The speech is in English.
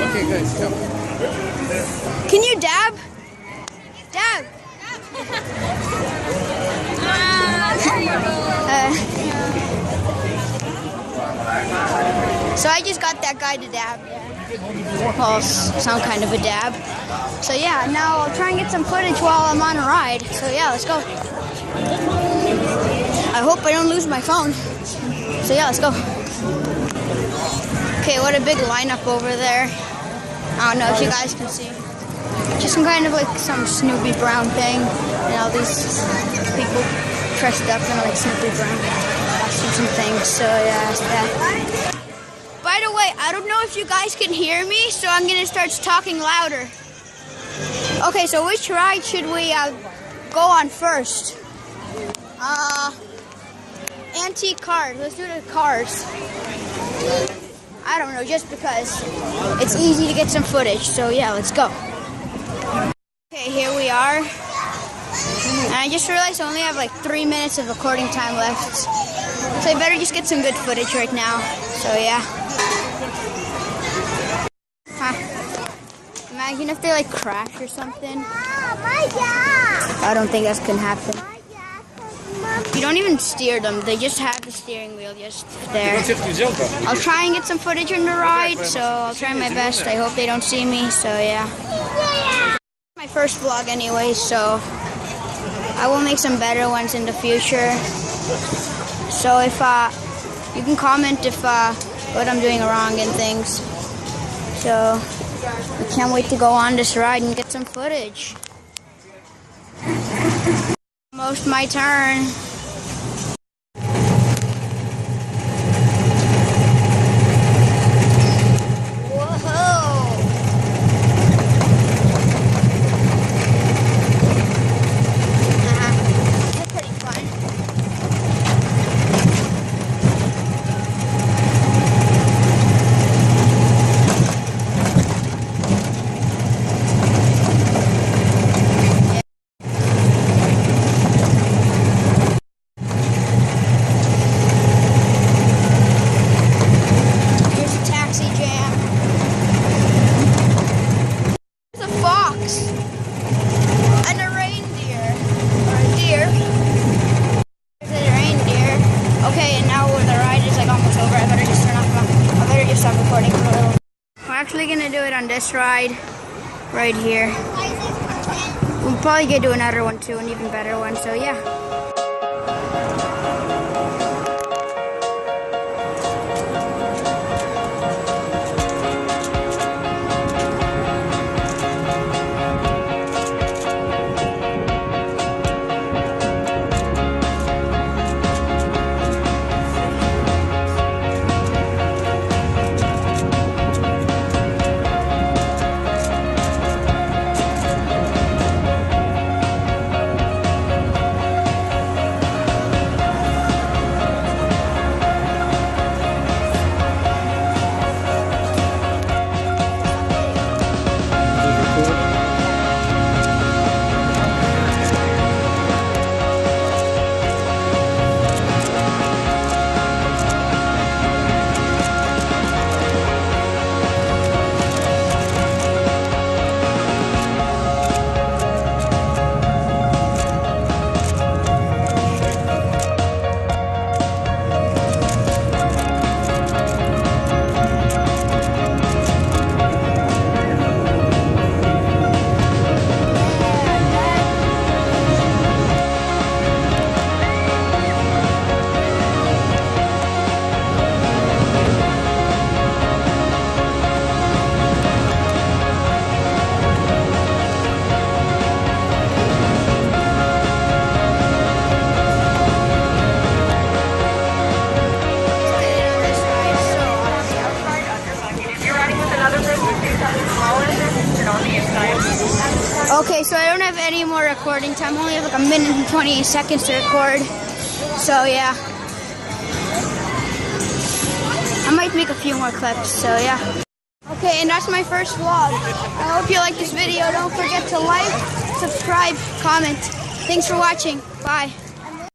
Okay, good. Go. Can you dab? Dab. So I just got that guy to dab. Well, some kind of a dab. So yeah, now I'll try and get some footage while I'm on a ride. So yeah, let's go. I hope I don't lose my phone. So yeah, let's go. Okay, what a big lineup over there. I don't know if you guys can see. Just some kind of like some Snoopy Brown thing. And all these people dressed up in like Snoopy Brown costumes and things. So yeah, that's that. By the way, I don't know if you guys can hear me, so I'm gonna start talking louder. Okay, so which ride should we go on first? Antique cars. Let's do the cars. I don't know, just because it's easy to get some footage. So yeah, let's go. Okay, here we are. And I just realized I only have like 3 minutes of recording time left. So I better just get some good footage right now. So yeah. Imagine if they like crash or something. I don't think that's gonna happen. You don't even steer them, they just have the steering wheel just there. I'll try and get some footage on the ride, so I'll try my best. I hope they don't see me, so yeah. My first vlog anyway, so I will make some better ones in the future. So if you can comment if what I'm doing wrong and things. So I can't wait to go on this ride and get some footage. Almost my turn. We're actually gonna do it on this ride right here. We'll probably get to another one too, an even better one, so yeah. Okay, so I don't have any more recording time. I only have like 1 minute and 28 seconds to record. So yeah. I might make a few more clips, so yeah. Okay, and that's my first vlog. I hope you like this video. Don't forget to like, subscribe, comment. Thanks for watching. Bye.